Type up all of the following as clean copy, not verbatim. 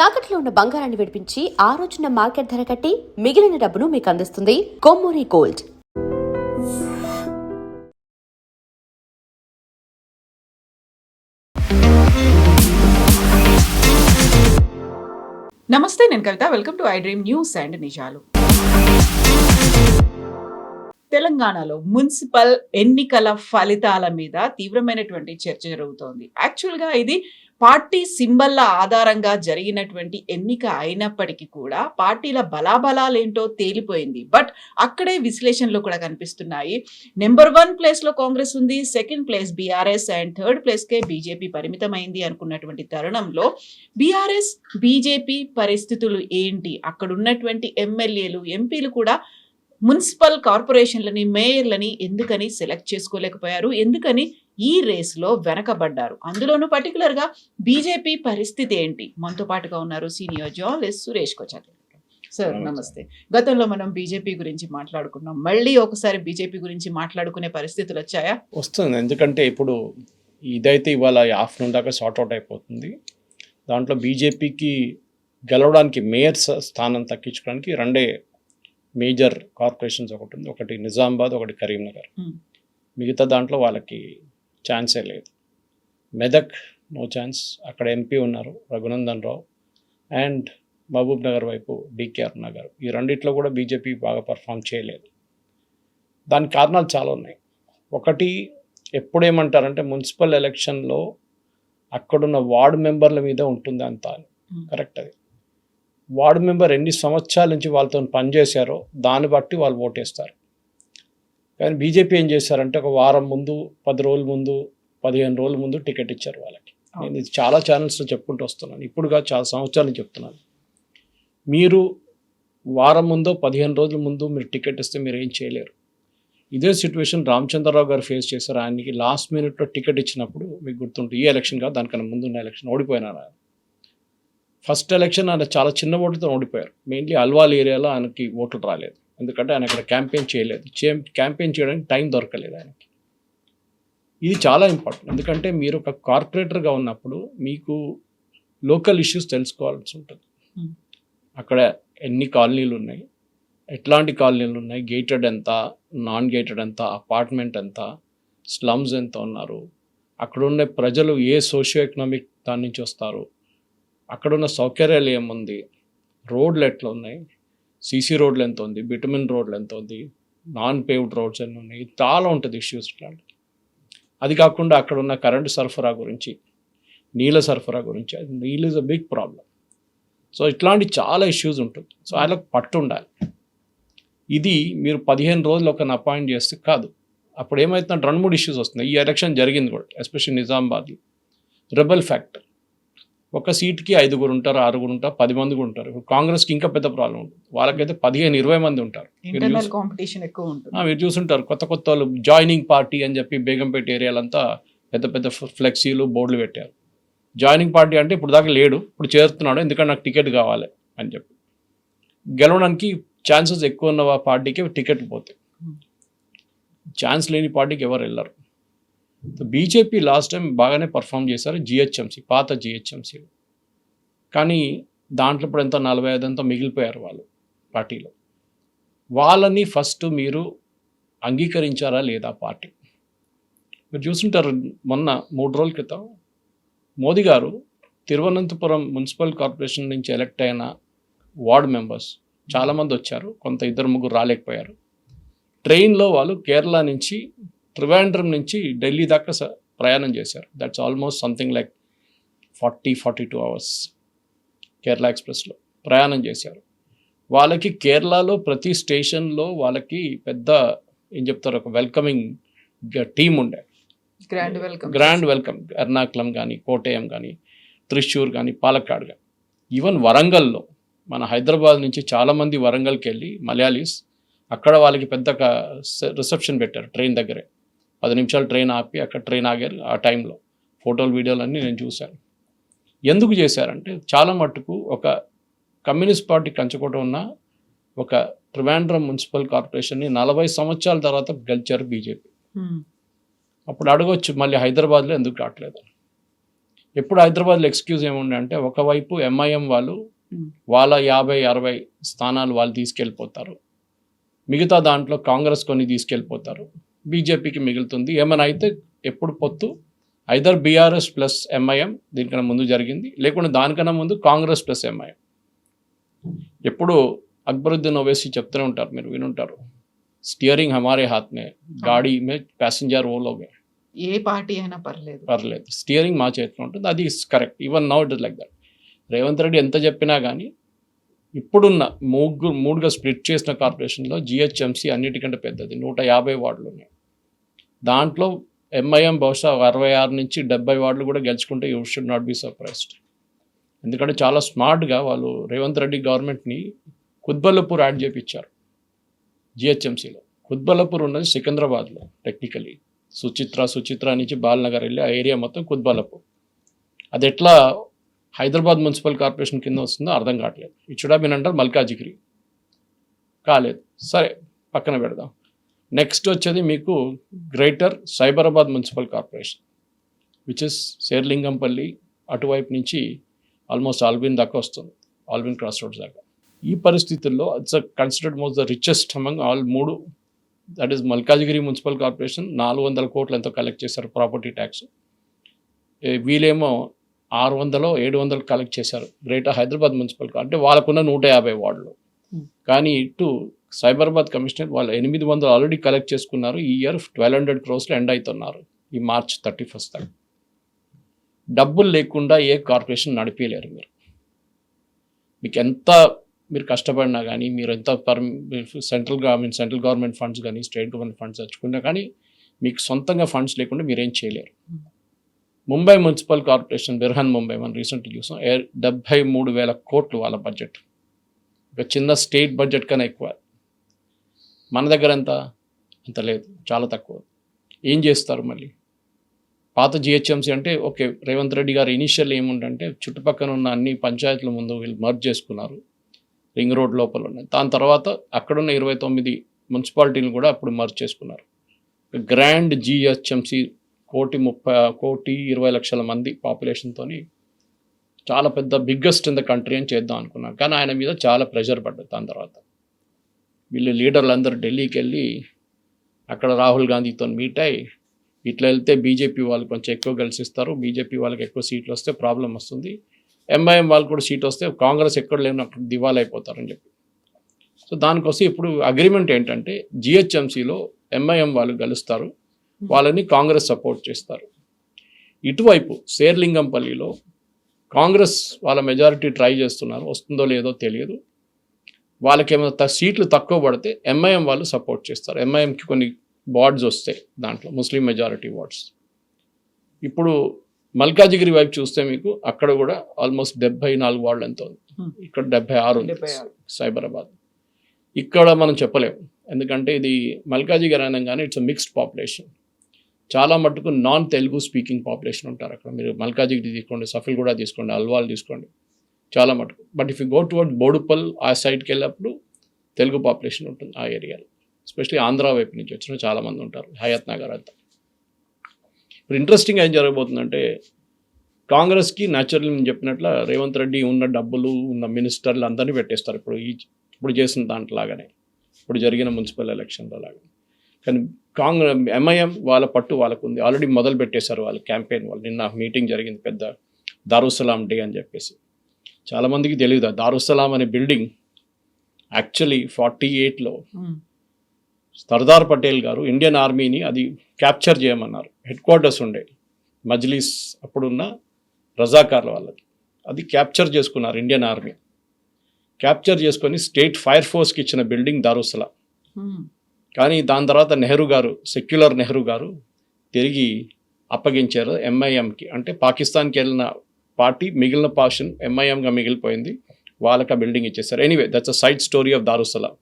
తాకట్లో ఉన్న బంగారాన్ని విడిపించి ఆ రోజున మార్కెట్ ధర కట్టి మిగిలిన డబ్బును మీకు అందిస్తుంది కొమ్మూరి గోల్డ్. నమస్తే, నేను Kavitha. Welcome to I dream news and నిజాలు. తెలంగాణలో మున్సిపల్ ఎన్నికల ఫలితాల మీద తీవ్రమైనటువంటి చర్చ జరుగుతోంది. యాక్చువల్గా ఇది పార్టీ సింబల్ల ఆధారంగా జరిగినటువంటి ఎన్నిక అయినప్పటికీ కూడా పార్టీల బలాబలాలేంటో తేలిపోయింది. బట్ అక్కడే విశ్లేషణలు కూడా కనిపిస్తున్నాయి. నెంబర్ 1 ప్లేస్లో కాంగ్రెస్ ఉంది, second place BRS and third ప్లేస్కే బీజేపీ పరిమితమైంది అనుకున్నటువంటి తరుణంలో బీఆర్ఎస్ బీజేపీ పరిస్థితులు ఏంటి? అక్కడ ఉన్నటువంటి ఎమ్మెల్యేలు ఎంపీలు కూడా మున్సిపల్ కార్పొరేషన్లని మేయర్లని ఎందుకని సెలెక్ట్ చేసుకోలేకపోయారు? ఎందుకని ఈ రేస్లో వెనకబడ్డారు? అందులోనూ పర్టికులర్గా బీజేపీ పరిస్థితి ఏంటి? మనతో పాటుగా ఉన్నారు సీనియర్ జర్నలిస్ట్ సురేష్ కొచారి. సార్ నమస్తే. గతంలో మనం బీజేపీ గురించి మాట్లాడుకున్నాం, మళ్ళీ ఒకసారి బీజేపీ గురించి మాట్లాడుకునే పరిస్థితులు వచ్చాయా? వస్తుంది, ఎందుకంటే ఇప్పుడు ఇదైతే ఇవాళ ఆఫ్టర్నూన్ దాకా సార్ట్అవుట్ అయిపోతుంది. దాంట్లో బీజేపీకి గెలవడానికి మేయర్ స్థానం తగ్గించుకోవడానికి రెండే మేజర్ కార్పొరేషన్స్ ఒకటి ఉంది. ఒకటి నిజామాబాద్, ఒకటి కరీంనగర్. మిగతా దాంట్లో వాళ్ళకి ఛాన్సే లేదు. మెదక్ నో ఛాన్స్, అక్కడ ఎంపీ ఉన్నారు రఘునందన్ రావు, అండ్ మహబూబ్ నగర్ వైపు డికేఆర్ నగర్. ఈ రెండిట్లో కూడా బీజేపీ బాగా పర్ఫామ్ చేయలేదు. దానికి కారణాలు చాలా ఉన్నాయి. ఒకటి, ఎప్పుడేమంటారంటే మున్సిపల్ ఎలక్షన్లో అక్కడున్న వార్డు మెంబర్ల మీద ఉంటుంది అంతా. కరెక్ట్. అది వార్డు మెంబర్ ఎన్ని సంవత్సరాల నుంచి వాళ్ళతో పనిచేశారో దాన్ని బట్టి వాళ్ళు ఓటేస్తారు. కానీ బీజేపీ ఏం చేశారంటే ఒక వారం ముందు, 10 రోజుల ముందు, 15 రోజుల ముందు టికెట్ ఇచ్చారు వాళ్ళకి. నేను ఇది చాలా ఛానల్స్లో చెప్పుకుంటూ వస్తున్నాను, ఇప్పుడుగా చాలా సంవత్సరాలు చెప్తున్నాను. మీరు వారం ముందో 15 రోజుల ముందు మీరు టికెట్ ఇస్తే మీరు ఏం చేయలేరు. ఇదే సిచ్యువేషన్ రామచంద్రరావు గారు ఫేస్ చేశారు. ఆయనకి లాస్ట్ మినిట్లో టికెట్ ఇచ్చినప్పుడు మీకు గుర్తుంటుంది, ఈ ఎలక్షన్ కాదు దానికన్నా ముందున్న ఎలక్షన్ ఓడిపోయినారు. ఫస్ట్ ఎలక్షన్ ఆయన చాలా చిన్న ఓటుతో ఓడిపోయారు. మెయిన్లీ అల్వాల్ ఏరియాలో ఆయనకి ఓట్లు రాలేదు, ఎందుకంటే ఆయన అక్కడ క్యాంపెయిన్ చేయలేదు. క్యాంపెయిన్ చేయడానికి టైం దొరకలేదు ఆయనకి. ఇది చాలా ఇంపార్టెంట్, ఎందుకంటే మీరు ఒక కార్పొరేటర్గా ఉన్నప్పుడు మీకు లోకల్ ఇష్యూస్ తెలుసుకోవాల్సి ఉంటుంది. అక్కడ ఎన్ని కాలనీలు ఉన్నాయి, ఎట్లాంటి కాలనీలు ఉన్నాయి, గేటెడ్ ఎంత, నాన్ గేటెడ్ ఎంత, అపార్ట్మెంట్ ఎంత, స్లమ్స్ ఎంత ఉన్నారు, అక్కడ ఉన్న ప్రజలు ఏ సోషియో ఎకనామిక్ దాని నుంచి వస్తారు, అక్కడున్న సౌకర్యాలు ఏముంది, రోడ్లు ఎట్లా ఉన్నాయి, సీసీ రోడ్లు ఎంత ఉంది, బిటమిన్ రోడ్లు ఎంత ఉంది, నాన్ పేవ్డ్ రోడ్స్ ఎన్ని ఉన్నాయి, చాలా ఉంటుంది ఇష్యూస్. ఇట్లాంటి అది కాకుండా అక్కడ ఉన్న కరెంటు సరఫరా గురించి, నీళ్ళ సరఫరా గురించి, అది నీళ్ళు is a big problem. So ఇట్లాంటి చాలా ఇష్యూస్ ఉంటుంది. సో ఆయనకు పట్టు ఉండాలి. ఇది మీరు 15 రోజులు ఒకరిని అపాయింట్ చేస్తే కాదు. అప్పుడు ఏమవుతుందంటే 2-3 ఇష్యూస్ వస్తున్నాయి. ఈ ఎలక్షన్ జరిగింది కూడా, ఎస్పెషల్లీ నిజామాబాద్లో రెబల్ ఫ్యాక్టర్. ఒక సీట్కి 5 ఉంటారు, 6 ఉంటారు, 10 మంది కూడా ఉంటారు. ఇప్పుడు కాంగ్రెస్కి ఇంకా పెద్ద ప్రాబ్లం ఉంటుంది. వాళ్ళకైతే 15-20 మంది ఉంటారు. కాంపిటీషన్ ఎక్కువ ఉంటుంది. మీరు చూసుంటారు, కొత్త వాళ్ళు జాయినింగ్ పార్టీ అని చెప్పి బేగంపేట ఏరియాలంతా పెద్ద పెద్ద ఫ్లెక్సీలు, బోర్డులు పెట్టారు. జాయినింగ్ పార్టీ అంటే ఇప్పుడు దాకా లేడు, ఇప్పుడు చేరుతున్నాడు, ఎందుకంటే నాకు టికెట్ కావాలి అని చెప్పి. గెలవడానికి ఛాన్సెస్ ఎక్కువ ఉన్న పార్టీకి టికెట్ పోతాయి, ఛాన్స్ లేని పార్టీకి ఎవరు వెళ్ళరు. బీజేపీ లాస్ట్ టైం బాగానే పర్ఫామ్ చేశారు జిహెచ్ఎంసీ, పాత జిహెచ్ఎంసీ. కానీ దాంట్లో ఇప్పుడు ఎంతో 45 ఎంతో మిగిలిపోయారు వాళ్ళు పార్టీలో. వాళ్ళని ఫస్ట్ మీరు అంగీకరించారా లేదా పార్టీ? మీరు చూసుంటారు, మొన్న 3 రోజుల క్రితం మోదీ గారు తిరువనంతపురం మున్సిపల్ కార్పొరేషన్ నుంచి ఎలక్ట్ అయిన వార్డు మెంబర్స్ చాలామంది వచ్చారు, కొంత 2-3 రాలేకపోయారు. ట్రైన్లో వాళ్ళు కేరళ నుంచి, త్రివేంద్రం నుంచి ఢిల్లీ దాకా ప్రయాణం చేశారు. That's almost something like 40-42 hours Kerala ఎక్స్ప్రెస్లో ప్రయాణం చేశారు. వాళ్ళకి కేరళలో ప్రతి స్టేషన్లో వాళ్ళకి పెద్ద ఏం చెప్తారు, ఒక వెల్కమింగ్ టీం ఉండే, గ్రాండ్ వెల్కమ్. ఎర్నాకుళం కానీ, కోటయం కానీ, త్రిశూర్ కానీ, పాలక్కాడ్ కానీ, ఈవెన్ వరంగల్లో మన హైదరాబాద్ నుంచి చాలామంది వరంగల్కి వెళ్ళి మలయాళీస్, అక్కడ వాళ్ళకి పెద్ద రిసెప్షన్ పెట్టారు ట్రైన్ దగ్గరే. 10 నిమిషాలు ట్రైన్ ఆపి అక్కడ ట్రైన్ ఆగారు. ఆ టైంలో ఫోటోలు, వీడియోలు అన్నీ నేను చూశాను. ఎందుకు చేశారంటే చాలా మట్టుకు ఒక కమ్యూనిస్ట్ పార్టీ కంచుకోవడం ఉన్న ఒక త్రివేంద్రం మున్సిపల్ కార్పొరేషన్ని 40 సంవత్సరాల తర్వాత గెలిచారు బీజేపీ. అప్పుడు అడగొచ్చు మళ్ళీ హైదరాబాద్లో ఎందుకు రావట్లేదు. ఎప్పుడు హైదరాబాద్లో ఎక్స్క్యూజ్ ఏముండే అంటే ఒకవైపు ఎంఐఎం వాళ్ళు Hmm. వాళ్ళ 50-60 స్థానాలు వాళ్ళు తీసుకెళ్ళిపోతారు, మిగతా దాంట్లో కాంగ్రెస్ కొన్ని తీసుకెళ్ళిపోతారు, బీజేపీకి మిగులుతుంది. ఏమైనా అయితే ఎప్పుడు పొత్తు ఐదర్ బీఆర్ఎస్ ప్లస్ ఎంఐఎం, దీనికన్నా ముందు జరిగింది, లేకుంటే దానికన్నా ముందు కాంగ్రెస్ ప్లస్ ఎంఐఎం. ఎప్పుడు అక్బరుద్దీన్ ఓవైసీ చెప్తూనే ఉంటారు, మీరు వినుంటారు, స్టియరింగ్ హమారే హాత్ మే, గాడీ మే ప్యాసింజర్ ఓ లోగే, ఏ పార్టీ అయినా పర్లేదు. పర్లేదు, స్టియరింగ్ మా చేతిలో ఉంటుంది. అది correct. Even now it is like that. Revanth Reddy ఎంత చెప్పినా కానీ ఇప్పుడున్న మూడుగా స్ప్లిట్ చేసిన కార్పొరేషన్లో జిహెచ్ఎంసీ అన్నిటికంటే పెద్దది, 150 వార్డులు ఉన్నాయి. దాంట్లో ఎంఐఎం బహుశా 66 నుంచి 70 వార్డులు కూడా గెలుచుకుంటే you should not be surprised. ఎందుకంటే చాలా స్మార్ట్గా వాళ్ళు రేవంత్ రెడ్డి గవర్నమెంట్ని కుత్బల్లాపూర్ యాడ్ చేయించారు జిహెచ్ఎంసీలో. కుత్బల్లాపూర్ ఉన్నది సికింద్రాబాద్లో టెక్నికలీ. సుచిత్ర నుంచి బాలనగర్ వెళ్ళి ఆ ఏరియా మొత్తం కుత్బల్లాపూర్. అది ఎట్లా హైదరాబాద్ మున్సిపల్ కార్పొరేషన్ కింద వస్తుందో అర్థం కావట్లేదు. It should have been under Malkajgiri, కాలేదు. సరే పక్కన పెడదాం. నెక్స్ట్ వచ్చేది మీకు greater Cyberabad municipal corporation, which is Serilingampally అటువైపు నుంచి ఆల్మోస్ట్ ఆల్విన్ దాకా వస్తుంది, ఆల్విన్ క్రాస్ రోడ్స్ దాకా. ఈ పరిస్థితుల్లో it's considered most the richest among all మూడు. That is Malkajgiri municipal corporation 400 కోట్లు ఎంతో కలెక్ట్ చేశారు ప్రాపర్టీ ట్యాక్స్. వీళ్ళేమో 600-700 కలెక్ట్ చేశారు గ్రేటర్ హైదరాబాద్ మున్సిపల్ అంటే వాళ్ళకున్న 150 వార్డులు. కానీ ఇటు సైబరాబాద్ కమిషనర్ వాళ్ళు 800 ఆల్రెడీ కలెక్ట్ చేసుకున్నారు. ఈ ఇయర్ 1200 crores ఎండ్ అవుతున్నారు ఈ March 31st దాకా. డబ్బులు లేకుండా ఏ కార్పొరేషన్ నడిపేయలేరు మీరు. మీకు ఎంత మీరు కష్టపడినా కానీ, మీరు ఎంత సెంట్రల్ గవర్నమెంట్ ఫండ్స్ కానీ స్టేట్ గవర్నమెంట్ ఫండ్స్ తెచ్చుకున్నా కానీ మీకు సొంతంగా ఫండ్స్ లేకుండా మీరేం చేయలేరు. ముంబై మున్సిపల్ కార్పొరేషన్, బిర్హన్ ముంబై, మనం రీసెంట్గా చూసాం, 73,000 కోట్లు వాళ్ళ బడ్జెట్. ఒక చిన్న స్టేట్ బడ్జెట్ కన్నా ఎక్కువ. మన దగ్గర అంత లేదు, చాలా తక్కువ. ఏం చేస్తారు మళ్ళీ? పాత జిహెచ్ఎంసీ అంటే ఓకే, రేవంత్ రెడ్డి గారు ఇనిషియల్ ఏముందంటే చుట్టుపక్కల ఉన్న అన్ని పంచాయతీల ముందు వీళ్ళు మర్జ్ చేసుకున్నారు, రింగ్ రోడ్ లోపల ఉన్నాయి. దాని తర్వాత అక్కడున్న 29 మున్సిపాలిటీలు కూడా అప్పుడు మర్జ్ చేసుకున్నారు. గ్రాండ్ జిహెచ్ఎంసీ 1,20,00,000 మంది పాపులేషన్తో చాలా పెద్ద బిగ్గెస్ట్ ఇన్ ద కంట్రీ అని చేద్దాం అనుకున్నారు. కానీ ఆయన మీద చాలా ప్రెషర్ పడ్డది. దాని తర్వాత వీళ్ళు లీడర్లు అందరూ ఢిల్లీకి వెళ్ళి అక్కడ రాహుల్ గాంధీతో మీట్ అయ్యి, ఇట్లా వెళ్తే బీజేపీ వాళ్ళు కొంచెం ఎక్కువ గెలిచిస్తారు, బీజేపీ వాళ్ళకి ఎక్కువ సీట్లు వస్తే ప్రాబ్లం వస్తుంది, ఎంఐఎం వాళ్ళు కూడా సీట్ వస్తే కాంగ్రెస్ ఎక్కడ లేని అక్కడ దివాలా అయిపోతారని చెప్పి. సో దానికోసం ఇప్పుడు అగ్రిమెంట్ ఏంటంటే జిహెచ్ఎంసీలో ఎంఐఎం వాళ్ళు గెలుస్తారు, వాళ్ళని కాంగ్రెస్ సపోర్ట్ చేస్తారు. ఇటువైపు శేర్లింగంపల్లిలో కాంగ్రెస్ వాళ్ళ మెజారిటీ ట్రై చేస్తున్నారు, వస్తుందో లేదో తెలియదు. వాళ్ళకి ఏమైనా సీట్లు తక్కువ పడితే ఎంఐఎం వాళ్ళు సపోర్ట్ చేస్తారు. ఎంఐఎంకి కొన్ని వార్డ్స్ వస్తాయి, దాంట్లో ముస్లిం మెజారిటీ వార్డ్స్. ఇప్పుడు మల్కాజిగిరి వైపు చూస్తే మీకు అక్కడ కూడా ఆల్మోస్ట్ 74 వార్డులు ఎంతో ఉంది, ఇక్కడ 76 ఉంది సైబరాబాద్. ఇక్కడ మనం చెప్పలేము, ఎందుకంటే ఇది మల్కాజిగిరి అనగానే ఇట్స్ మిక్స్డ్ పాపులేషన్. చాలా మటుకు నాన్ తెలుగు స్పీకింగ్ పాపులేషన్ ఉంటారు అక్కడ. మీరు మల్కాజిగిరి తీసుకోండి, సఫిల్ కూడా తీసుకోండి, అల్వాల్ తీసుకోండి, చాలా మటుకు. But if you go towards Boduppal ఆ సైడ్కి వెళ్ళినప్పుడు తెలుగు పాపులేషన్ ఉంటుంది ఆ ఏరియాలో. ఎస్పెషలీ ఆంధ్ర వైపు నుంచి వచ్చిన చాలామంది ఉంటారు, హయత్ నగర్ అంతా. ఇప్పుడు ఇంట్రెస్టింగ్ ఏం జరగబోతుందంటే కాంగ్రెస్కి న్యాచురల్లీ నేను చెప్పినట్లు రేవంత్ రెడ్డి ఉన్న డబ్బులు ఉన్న మినిస్టర్లు అందరినీ పెట్టేస్తారు ఇప్పుడు చేసిన దాంట్లాగానే, ఇప్పుడు జరిగిన మున్సిపల్ ఎలక్షన్లో లాగా. కానీ ఎంఐఎం వాళ్ళ పట్టు వాళ్ళకు ఉంది, ఆల్రెడీ మొదలు పెట్టేశారు వాళ్ళ క్యాంపెయిన్. వాళ్ళు నిన్న మీటింగ్ జరిగింది పెద్ద, దారుస్సలాం డే అని చెప్పేసి. చాలామందికి తెలియదు, దారుస్సలాం అనే బిల్డింగ్ యాక్చువల్లీ 48లో సర్దార్ పటేల్ గారు ఇండియన్ ఆర్మీని అది క్యాప్చర్ చేయమన్నారు. హెడ్ క్వార్టర్స్ ఉండే మజ్లీస్ అప్పుడున్న రజాకార్ల వాళ్ళది, అది క్యాప్చర్ చేసుకున్నారు ఇండియన్ ఆర్మీ. క్యాప్చర్ చేసుకొని స్టేట్ ఫైర్ ఫోర్స్కి ఇచ్చిన బిల్డింగ్ దారుస్సలాం. కానీ దాని తర్వాత నెహ్రూ గారు, సెక్యులర్ నెహ్రూ గారు తిరిగి అప్పగించారు ఎంఐఎంకి. అంటే పాకిస్తాన్కి వెళ్ళిన పార్టీ మిగిలిన పార్షన్ ఎంఐఎంగా మిగిలిపోయింది, వాళ్ళకి ఆ బిల్డింగ్ ఇచ్చేసారు. Anyway that's a side story of Darussalam.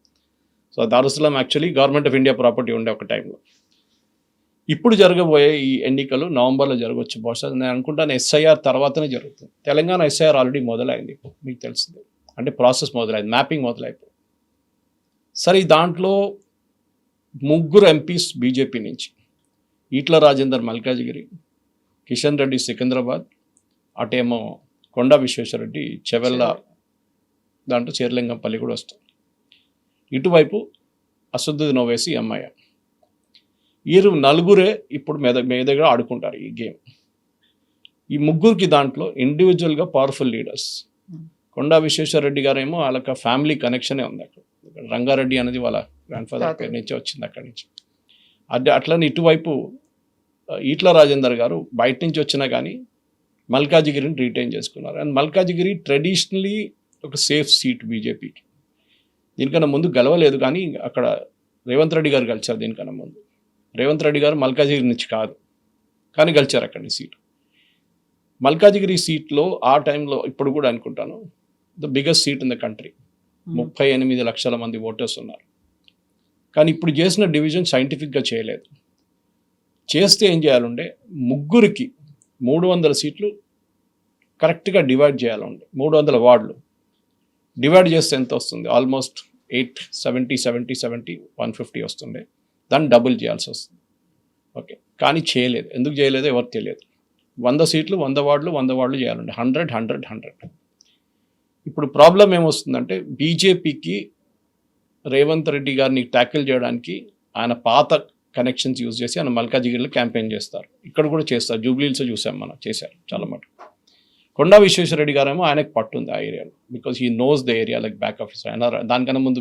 So Darussalam actually government of India property ఉండే ఒక టైంలో. ఇప్పుడు జరగబోయే ఈ ఎన్నికలు నవంబర్లో జరగవచ్చు బహుశా. నేను అనుకుంటాను ఎస్ఐఆర్ తర్వాతనే జరుగుతుంది. తెలంగాణ ఎస్ఐఆర్ ఆల్రెడీ మొదలైంది, మీకు తెలిసిందే. అంటే ప్రాసెస్ మొదలైంది, మ్యాపింగ్ మొదలైపోయింది. సరే, దాంట్లో 3 ఎంపీస్ బీజేపీ నుంచి, ఈట్ల రాజేందర్ మల్కాజిగిరి, కిషన్ రెడ్డి సికింద్రాబాద్, అటేమో కొండా విశ్వేశ్వరరెడ్డి చెవెళ్ళ దాంట్లో చేర్లింగంపల్లి కూడా వస్తుంది. ఇటువైపు అసదుద్దీన్ ఓవైసీ ఎంఐఎం. వీరు నలుగురే ఇప్పుడు మెదగా ఆడుకుంటారు ఈ గేమ్. ఈ ముగ్గురికి దాంట్లో ఇండివిజువల్గా పవర్ఫుల్ లీడర్స్. కొండా విశ్వేశ్వరరెడ్డి గారేమో వాళ్ళకి ఫ్యామిలీ కనెక్షనే ఉంది అక్కడ. రంగారెడ్డి అనేది వాళ్ళ గ్రాండ్ ఫాదర్ పేరు నుంచి వచ్చింది అక్కడి నుంచి. అట్లనే ఇటువైపు ఈట్ల రాజేందర్ గారు బయట నుంచి వచ్చినా కానీ మల్కాజిగిరిని రిటైన్ చేసుకున్నారు. అండ్ మల్కాజిగిరి ట్రెడిషనలీ ఒక సేఫ్ సీట్ బీజేపీకి. దీనికన్నా ముందు గెలవలేదు, కానీ అక్కడ రేవంత్ రెడ్డి గారు గెలిచారు. దీనికన్నా ముందు రేవంత్ రెడ్డి గారు మల్కాజిగిరి నుంచి కాదు, కానీ గెలిచారు అక్కడి సీట్. మల్కాజిగిరి సీట్లో ఆ టైంలో ఇప్పుడు కూడా అనుకుంటాను the biggest seat in the country. 38 లక్షల మంది ఓటర్స్ ఉన్నారు. కానీ ఇప్పుడు చేసిన డివిజన్ సైంటిఫిక్గా చేయలేదు. చేస్తే ఏం చేయాలంటే ముగ్గురికి 300 సీట్లు కరెక్ట్గా డివైడ్ చేయాలండి. 300 వార్డులు డివైడ్ చేస్తే ఎంత వస్తుంది? ఆల్మోస్ట్ 70 150 వస్తుండే. దాన్ని డబుల్ చేయాల్సి వస్తుంది. ఓకే, కానీ చేయలేదు. ఎందుకు చేయలేదో ఎవరికి తెలియదు. 100 సీట్లు 100 వార్డులు 100 వార్డులు చేయాలండి. 100. ఇప్పుడు ప్రాబ్లం ఏమొస్తుందంటే బీజేపీకి రేవంత్ రెడ్డి గారిని ట్యాకిల్ చేయడానికి ఆయన పాత కనెక్షన్స్ యూజ్ చేసి ఆయన మల్కాజిగిరిలో క్యాంపెయిన్ చేస్తారు. ఇక్కడ కూడా చేస్తారు. జూబ్లీహిల్స్ చూసాం మనం, చేశారు చాలా మటుకు. కొండా విశ్వేశ్వరరెడ్డి గారేమో ఆయనకు పట్టుంది ఆ ఏరియాలో, because he knows the area like back office. ఆయన దానికన్నా ముందు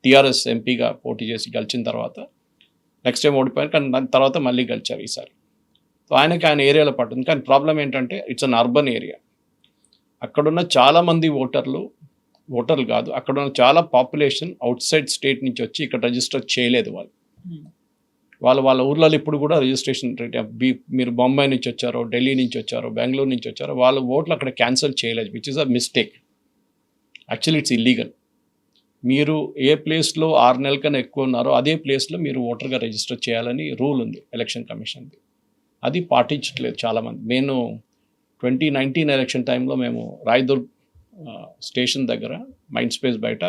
టీఆర్ఎస్ ఎంపీగా పోటీ చేసి గెలిచిన తర్వాత నెక్స్ట్ టైం ఓడిపోయారు, కానీ దాని తర్వాత మళ్ళీ గెలిచారు ఈసారి. సో ఆయన ఏరియాలో పట్టుంది. కానీ ప్రాబ్లం ఏంటంటే ఇట్స్ అన్ అర్బన్ ఏరియా. అక్కడున్న చాలామంది ఓటర్లు కాదు, అక్కడున్న చాలా పాపులేషన్ అవుట్ సైడ్ స్టేట్ నుంచి వచ్చి ఇక్కడ రిజిస్టర్ చేయలేదు. వాళ్ళ ఊర్లలో ఇప్పుడు కూడా రిజిస్ట్రేషన్ మీరు బొంబాయి నుంచి వచ్చారో, ఢిల్లీ నుంచి వచ్చారో, బెంగళూరు నుంచి వచ్చారో, వాళ్ళ ఓట్లు అక్కడ క్యాన్సిల్ చేయలేదు, which is a mistake. Actually it's illegal. మీరు ఏ ప్లేస్లో 6 నెలల కన్నా ఎక్కువ ఉన్నారో అదే ప్లేస్లో మీరు ఓటర్గా రిజిస్టర్ చేయాలని రూల్ ఉంది ఎలక్షన్ కమిషన్ది. అది పాటించట్లేదు చాలామంది. నేను 2019 ఎలక్షన్ టైంలో మేము రాయదుర్గ్ స్టేషన్ దగ్గర మైండ్ స్పేస్ బయట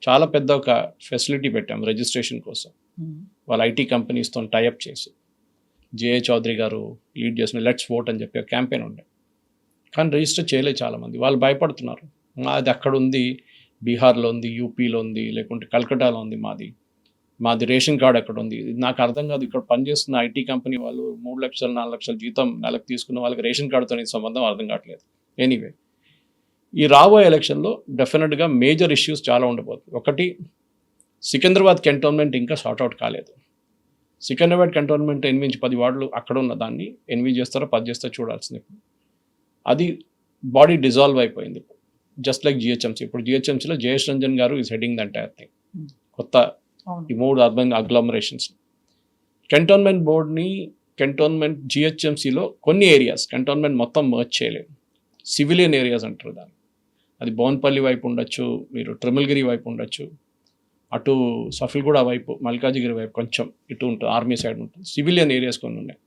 చాలా పెద్ద ఒక ఫెసిలిటీ పెట్టాము రిజిస్ట్రేషన్ కోసం. వాళ్ళ ఐటీ కంపెనీస్తో టైఅప్ చేసి జేఏ చౌదరి గారు లీడ్ చేసిన లెట్స్ ఓట్ అని చెప్పి ఒక క్యాంపెయిన్ ఉండే. కానీ రిజిస్టర్ చేయలేదు చాలామంది. వాళ్ళు భయపడుతున్నారు. అది అక్కడ ఉంది, బీహార్లో ఉంది, యూపీలో ఉంది, లేకుంటే కల్కటాలో ఉంది, మాది రేషన్ కార్డు అక్కడ ఉంది. నాకు అర్థం కాదు, ఇక్కడ పనిచేస్తున్న ఐటీ కంపెనీ వాళ్ళు 3 లక్షలు 4 లక్షల జీతం నెలకు తీసుకున్న వాళ్ళకి రేషన్ కార్డుతో సంబంధం అర్థం కావట్లేదు. ఎనీవే, ఈ రాబోయే ఎలక్షన్లో డెఫినెట్గా మేజర్ ఇష్యూస్ చాలా ఉండబోతుంది. ఒకటి, సికింద్రాబాద్ కంటోన్మెంట్ ఇంకా సార్ట్అవుట్ కాలేదు. సికింద్రాబాద్ కంటోన్మెంట్ 8-10 వార్డులు అక్కడ ఉన్న దాన్ని 8 చేస్తారో 10 చేస్తారో చూడాల్సింది. ఇప్పుడు అది బాడీ డిజాల్వ్ అయిపోయింది. Just like GHMC. ఇప్పుడు జిహెచ్ఎంసీలో జయేష్ రంజన్ గారు is heading the entire thing. కొత్త ఈ 3 అర్బన్ అగ్లామరేషన్స్. కంటోన్మెంట్ బోర్డ్ని కంటోన్మెంట్ జిహెచ్ఎంసీలో కొన్ని ఏరియాస్ కంటోన్మెంట్ మొత్తం మర్జ్ చేయలేదు. సివిలియన్ ఏరియాస్ అంటారు దాన్ని. అది బోన్పల్లి వైపు ఉండొచ్చు, మీరు ట్రిమిల్గిరి వైపు ఉండొచ్చు, అటు సఫిల్గూడ వైపు, మల్కాజిగిరి వైపు కొంచెం ఇటు ఉంటుంది, ఆర్మీ సైడ్ ఉంటుంది. సివిలియన్ ఏరియాస్ కొన్ని ఉన్నాయి.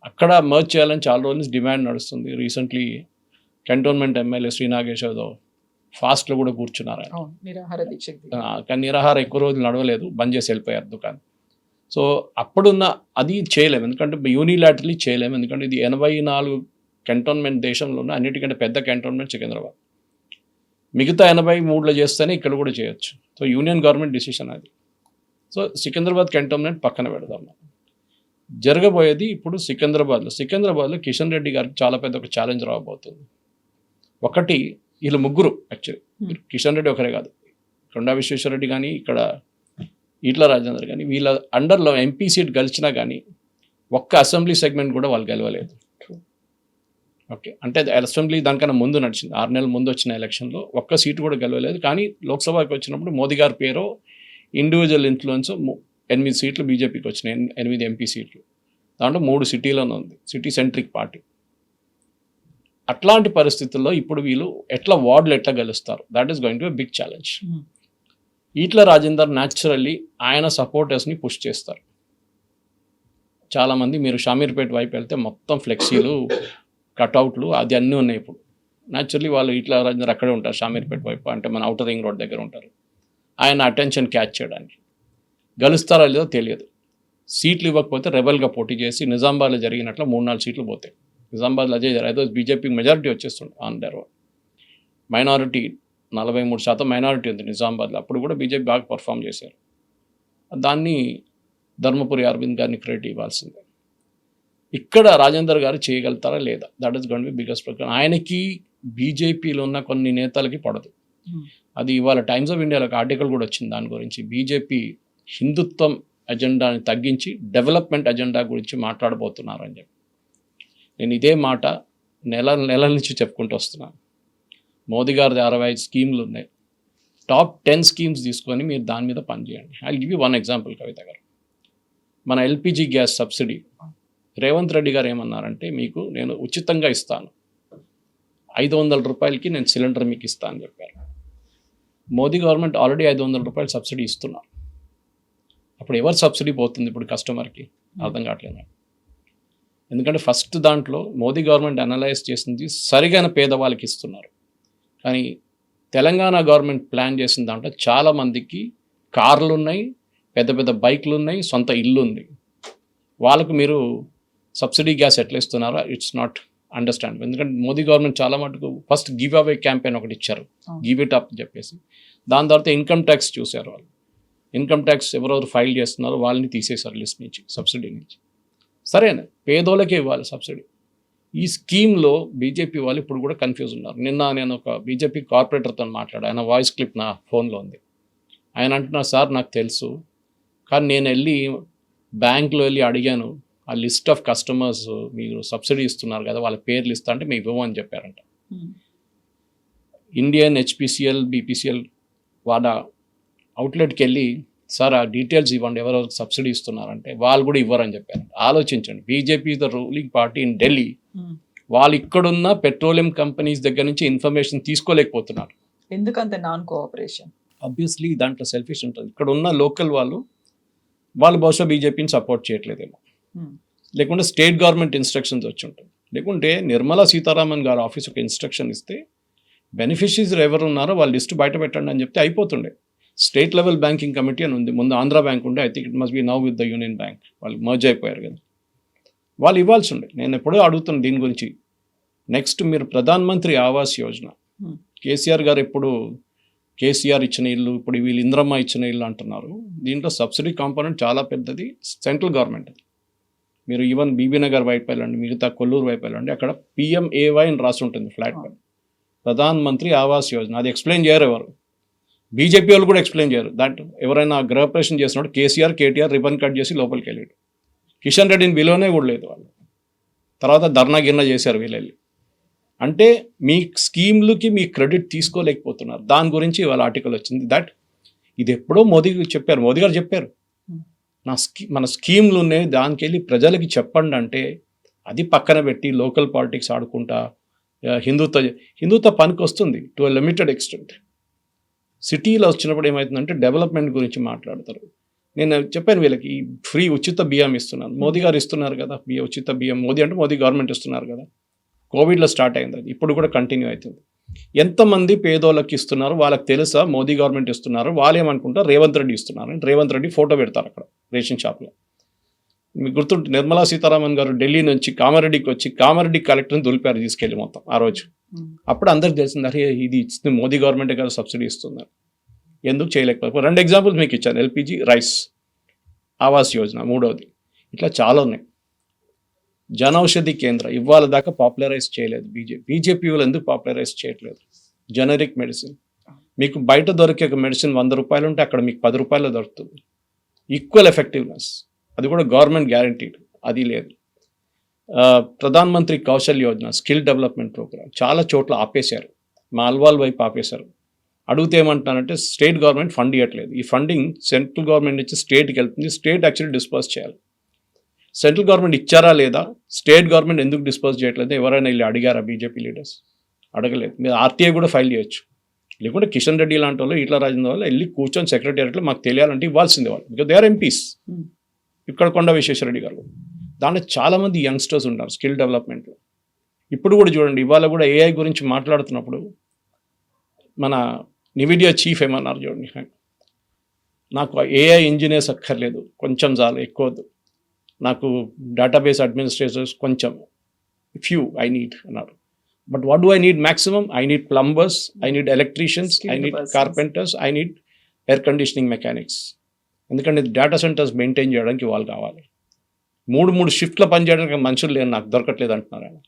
అక్కడ మర్జ్ చేయాలని చాలా రోజుల నుంచి డిమాండ్ నడుస్తుంది. Recently cantonment MLA Sri Nagesh Yadav ఫాస్ట్లో కూడా కూర్చున్నారు. కానీ నిరాహార ఎక్కువ రోజులు నడవలేదు, బంద్ చేసి వెళ్ళిపోయారు దుకాణం. సో అప్పుడున్న అది చేయలేము, ఎందుకంటే యూనిలాటరలీ చేయలేము. ఎందుకంటే ఇది 84 కంటోన్మెంట్ దేశంలో ఉన్న అన్నిటికంటే పెద్ద కంటోన్మెంట్ సికింద్రాబాద్. మిగతా 83లో చేస్తేనే ఇక్కడ కూడా చేయొచ్చు. సో యూనియన్ గవర్నమెంట్ డిసిషన్ అది. సో సికింద్రాబాద్ కంటోన్మెంట్ పక్కన పెడదాం. జరగబోయేది ఇప్పుడు సికింద్రాబాద్లో కిషన్ రెడ్డి గారికి చాలా పెద్ద ఒక ఛాలెంజ్ రాబోతుంది. ఒకటి, వీళ్ళు ముగ్గురు యాక్చువల్లీ, కిషన్ రెడ్డి ఒకరే కాదు, కొండా విశ్వేశ్వరరెడ్డి కానీ ఇక్కడ ఈట్ల రాజేందర్ కానీ, వీళ్ళ అండర్లో ఎంపీ సీట్ గెలిచినా కానీ ఒక్క అసెంబ్లీ సెగ్మెంట్ కూడా వాళ్ళు గెలవలేదు. ఓకే, అంటే అసెంబ్లీ దానికన్నా ముందు నడిచింది, 6 నెలల ముందు వచ్చిన ఎలక్షన్లో ఒక్క సీటు కూడా గెలవలేదు. కానీ లోక్సభకి వచ్చినప్పుడు మోదీ గారి పేరు ఇండివిజువల్ ఇన్ఫ్లుయెన్స్ 8 సీట్లు బీజేపీకి వచ్చినాయి, 8 ఎంపీ సీట్లు. దాంట్లో 3 సిటీలోనే ఉంది, సిటీ సెంట్రిక్ పార్టీ. అట్లాంటి పరిస్థితుల్లో ఇప్పుడు వీళ్ళు వార్డులు ఎట్లా గెలుస్తారు? That is going to be big challenge. Etela Rajender naturally ఆయన సపోర్టర్స్ని పుష్ చేస్తారు. చాలామంది మీరు షామీర్పేట వైపు వెళ్తే మొత్తం ఫ్లెక్సీలు, కట్అవుట్లు అది అన్నీ ఉన్నాయి. ఇప్పుడు న్యాచురల్లీ వాళ్ళు ఈట్ల రాజేందర్ అక్కడే ఉంటారు, షామీర్పేట వైపు, అంటే మన ఔటర్ రింగ్ రోడ్ దగ్గర ఉంటారు. ఆయన అటెన్షన్ క్యాచ్ చేయడానికి గెలుస్తారా లేదో తెలియదు. సీట్లు ఇవ్వకపోతే రెబల్గా పోటీ చేసి నిజామాబాద్లో జరిగినట్లు 3-4 సీట్లు పోతాయి. నిజామాబాద్లో అజయ్ అయితే బీజేపీకి మెజారిటీ వచ్చేస్తుంది on their own. Minority 43% minority ఉంది నిజామాబాద్లో, అప్పుడు కూడా బీజేపీ బాగా పర్ఫామ్ చేశారు. దాన్ని ధర్మపురి అరవింద్ గారిని క్రెడిట్ ఇవ్వాల్సిందే. ఇక్కడ రాజేందర్ గారు చేయగలుగుతారా లేదా, that is going to B biggest problem. ఆయనకి బీజేపీలో ఉన్న కొన్ని నేతలకి పడదు. అది ఇవాళ టైమ్స్ ఆఫ్ ఇండియాలో ఒక ఆర్టికల్ కూడా వచ్చింది దాని గురించి. బీజేపీ హిందుత్వం అజెండాని తగ్గించి డెవలప్మెంట్ అజెండా గురించి మాట్లాడబోతున్నారని చెప్పి. నేను ఇదే మాట నెల నుంచి చెప్పుకుంటూ వస్తున్నాను. మోదీ గారి 65 స్కీమ్లు ఉన్నాయి. టాప్ 10 స్కీమ్స్ తీసుకొని మీరు దాని మీద పనిచేయండి. I give you one example Kavitha గారు. మన LPG gas subsidy Revanth Reddy గారు ఏమన్నారంటే, మీకు నేను ఉచితంగా ఇస్తాను, 500 రూపాయలకి నేను సిలిండర్ మీకు ఇస్తాను అని చెప్పారు. మోదీ గవర్నమెంట్ ఆల్రెడీ 500 రూపాయలు సబ్సిడీ ఇస్తున్నారు. అప్పుడు ఎవరు సబ్సిడీ పోతుంది ఇప్పుడు కస్టమర్కి అర్థం కావట్లేదు. ఎందుకంటే ఫస్ట్ దాంట్లో మోదీ గవర్నమెంట్ అనలైజ్ చేసింది సరిగైన పేదవాళ్ళకి ఇస్తున్నారు. కానీ తెలంగాణ గవర్నమెంట్ ప్లాన్ చేసిన దాంట్లో చాలామందికి కార్లు ఉన్నాయి, పెద్ద పెద్ద బైక్లు ఉన్నాయి, సొంత ఇల్లు ఉంది. వాళ్ళకు మీరు సబ్సిడీ గ్యాస్ ఎట్లా ఇస్తున్నారో ఇట్స్ నాట్ అండర్స్టాండ్. ఎందుకంటే మోదీ గవర్నమెంట్ చాలా మటుకు ఫస్ట్ గివ్ అవే క్యాంపెయిన్ ఒకటి ఇచ్చారు, గివ్ ఇట్ అప్ అని చెప్పేసి. దాని తర్వాత ఇన్కమ్ ట్యాక్స్ చూశారు వాళ్ళు. ఇన్కమ్ ట్యాక్స్ ఎవరెవరు ఫైల్ చేస్తున్నారో వాళ్ళని తీసేశారు లిస్ట్ నుంచి, సబ్సిడీ నుంచి. సరేనా, పేదోళ్ళకే ఇవ్వాలి సబ్సిడీ. ఈ స్కీమ్లో బీజేపీ వాళ్ళు ఇప్పుడు కూడా కన్ఫ్యూజ్ ఉన్నారు. నిన్న నేను ఒక బీజేపీ కార్పొరేటర్తో మాట్లాడా, ఆయన వాయిస్ క్లిప్ నా ఫోన్లో ఉంది. ఆయన అంటున్నారు, సార్ నాకు తెలుసు, కానీ నేను వెళ్ళి బ్యాంకులో వెళ్ళి అడిగాను, ఆ లిస్ట్ ఆఫ్ కస్టమర్స్ మీరు సబ్సిడీ ఇస్తున్నారు కదా వాళ్ళ పేర్లు ఇస్తా అంటే మేము ఇవ్వమని చెప్పారంట. ఇండియన్ హెచ్పిసిఎల్ బీపీసీఎల్ వాళ్ళ అవుట్లెట్కి వెళ్ళి సార్ ఆ డీటెయిల్స్ ఇవ్వండి ఎవరెవరికి సబ్సిడీ ఇస్తున్నారంటే వాళ్ళు కూడా ఇవ్వరని చెప్పారు. ఆలోచించండి, BJP the ruling party in Delhi, వాళ్ళు ఇక్కడున్న పెట్రోలియం కంపెనీస్ దగ్గర నుంచి ఇన్ఫర్మేషన్ తీసుకోలేకపోతున్నారు. ఎందుకంత నాన్ కోఆపరేషన్? ఆబ్వియస్లీ దాంట్లో సెల్ఫిష్ ఉంటుంది. ఇక్కడ ఉన్న లోకల్ వాళ్ళు బహుశా బీజేపీని సపోర్ట్ చేయట్లేదేమో, లేకుంటే స్టేట్ గవర్నమెంట్ ఇన్స్ట్రక్షన్స్ వచ్చి ఉంటుంది. లేకుంటే నిర్మలా సీతారామన్ గారు ఆఫీస్ ఒక ఇన్స్ట్రక్షన్ ఇస్తే బెనిఫిషరీస్ ఎవరు ఉన్నారో వాళ్ళ లిస్ట్ బయట పెట్టండి అని చెప్తే అయిపోతుండే. స్టేట్ లెవెల్ బ్యాంకింగ్ కమిటీ అని ఉంది, ముందు ఆంధ్ర బ్యాంక్ ఉండే, I think it must be now with the union bank, వాళ్ళు మర్జ్ అయిపోయారు కదా. వాళ్ళు ఇవ్వాల్సి ఉండే. నేను ఎప్పుడో అడుగుతున్నాను దీని గురించి. నెక్స్ట్ మీరు ప్రధాన్ మంత్రి ఆవాస్ యోజన, కేసీఆర్ గారు ఎప్పుడు కేసీఆర్ ఇచ్చిన ఇల్లు, ఇప్పుడు వీళ్ళు ఇంద్రమ్మ ఇచ్చిన ఇల్లు అంటున్నారు. దీంట్లో సబ్సిడీ కాంపోనెంట్ చాలా పెద్దది, సెంట్రల్ గవర్నమెంట్. మీరు ఈవెన్ బీబీనగర్ వైపు వెళ్ళండి, మిగతా కొల్లూరు వైపు వెళ్ళండి, అక్కడ PMAY అని రాసి ఉంటుంది ఫ్లాట్ పైన, ప్రధాన్ మంత్రి ఆవాస్ యోజన. అది ఎక్స్ప్లెయిన్ చేయరు ఎవరు, బీజేపీ వాళ్ళు కూడా ఎక్స్ప్లెయిన్ చేయరు. దాంట్లో ఎవరైనా గృహప్రవేశం చేసినప్పుడు KTR రిబన్ కట్ చేసి లోపలికి వెళ్ళాడు. కిషన్ రెడ్డిని విలువనే కూడా లేదు వాళ్ళు. తర్వాత ధర్నా గిర్నా చేశారు వీళ్ళు వెళ్ళి. అంటే మీ స్కీమ్లకి మీ క్రెడిట్ తీసుకోలేకపోతున్నారు. దాని గురించి వాళ్ళ ఆర్టికల్ వచ్చింది. దట్ ఇది ఎప్పుడో మోదీ గారు చెప్పారు మన స్కీమ్లు ఉన్నాయి, దానికి వెళ్ళి ప్రజలకి చెప్పండి అంటే అది పక్కన పెట్టి లోకల్ పాలిటిక్స్ ఆడుకుంటా హిందుత్వ పనికి వస్తుంది టు ఎ లిమిటెడ్ ఎక్స్టెంట్. సిటీలో వచ్చినప్పుడు ఏమవుతుందంటే డెవలప్మెంట్ గురించి మాట్లాడతారు. నేను చెప్పాను వీళ్ళకి ఫ్రీ ఉచిత బియ్యం ఇస్తున్నాను, మోదీ గారు ఇస్తున్నారు కదా ఉచిత బియ్యం. మోదీ అంటే మోదీ గవర్నమెంట్ ఇస్తున్నారు కదా. కోవిడ్లో స్టార్ట్ అయింది అది, ఇప్పుడు కూడా కంటిన్యూ అవుతుంది. ఎంతమంది పేదోళ్ళకి ఇస్తున్నారు వాళ్ళకి తెలుసా? మోదీ గవర్నమెంట్ ఇస్తున్నారు, వాళ్ళు ఏమనుకుంటారు రేవంత్ రెడ్డి ఇస్తున్నారు అని. రేవంత్ రెడ్డి ఫోటో పెడతారు అక్కడ రేషన్ షాప్లో. మీకు గుర్తుంటే నిర్మలా సీతారామన్ గారు ఢిల్లీ నుంచి కామారెడ్డికి వచ్చి కామారెడ్డి కలెక్టర్ని దులిపారు తీసుకెళ్ళి మొత్తం ఆ రోజు. అప్పుడు అందరికి తెలిసింది, అరే ఇది ఇస్తుంది మోదీ గవర్నమెంటే కదా సబ్సిడీ ఇస్తుంది. ఎందుకు చేయలేకపోతే 2 ఎగ్జాంపుల్స్ మీకు ఇచ్చాను, LPG, రైస్, ఆవాస్ యోజన, మూడవది. ఇట్లా చాలా ఉన్నాయి. జనౌషధి కేంద్ర ఇవాళ దాకా పాపులరైజ్ చేయలేదు బీజేపీ వాళ్ళు. ఎందుకు పాపులరైజ్ చేయట్లేదు? జనరిక్ మెడిసిన్, మీకు బయట దొరికే ఒక మెడిసిన్ 100 రూపాయలు ఉంటే అక్కడ మీకు 10 రూపాయలు దొరుకుతుంది. ఈక్వల్ ఎఫెక్టివ్నెస్, అది కూడా గవర్నమెంట్ గ్యారంటీడ్, అది లేదు. Pradhan Mantri Kaushal Yojana, skill development program చాలా చోట్ల ఆపేశారు. మా అల్వాల్ వైపు ఆపేశారు. అడిగితే ఏమంటున్నారంటే స్టేట్ గవర్నమెంట్ ఫండ్ ఇవ్వట్లేదు. ఈ ఫండింగ్ సెంట్రల్ గవర్నమెంట్ నుంచి స్టేట్కి వెళ్తుంది, స్టేట్ యాక్చువల్లీ డిస్పర్స్ చేయాలి. సెంట్రల్ గవర్నమెంట్ ఇచ్చారా లేదా, స్టేట్ గవర్నమెంట్ ఎందుకు డిస్పర్స్ చేయట్లేదు? ఎవరైనా వెళ్ళి అడిగారా బీజేపీ లీడర్స్? అడగలేదు. మీరు RTI కూడా ఫైల్ చేయొచ్చు. లేకుంటే కిషన్ రెడ్డి లాంటి వాళ్ళు, ఈటల రాజేంద్ర వాళ్ళు వెళ్ళి కూర్చొని సెక్రటేరియట్లో మాకు తెలియాలంటే ఇవ్వాల్సిందే వాళ్ళు, బికాజ్ దే ఆర్ MPs. ఇక్కడ కొండ విశ్వేశ్వరరెడ్డి గారు, దాంట్లో చాలామంది యంగ్స్టర్స్ ఉన్నారు స్కిల్ డెవలప్మెంట్లో. ఇప్పుడు కూడా చూడండి, ఇవాళ కూడా AI గురించి మాట్లాడుతున్నప్పుడు మన NVIDIA చీఫ్ ఏమన్నారు చూడండి, నాకు AI ఇంజనీర్స్ అక్కర్లేదు, కొంచెం చాలు, ఎక్కువద్దు, నాకు డేటాబేస్ అడ్మినిస్ట్రేటర్స్ కొంచెం, ఫ్యూ ఐ నీడ్ అన్నారు. But what do I need maximum? I need plumbers, I need electricians, I Skilled need persons. Carpenters, I need air conditioning mechanics. ఎందుకంటే డేటా సెంటర్స్ మెయింటైన్ చేయడానికి వాళ్ళు కావాలి. 3 షిఫ్ట్లో పనిచేయడానికి మనుషులు లేరు, నాకు దొరకట్లేదు అంటున్నారు ఆయన.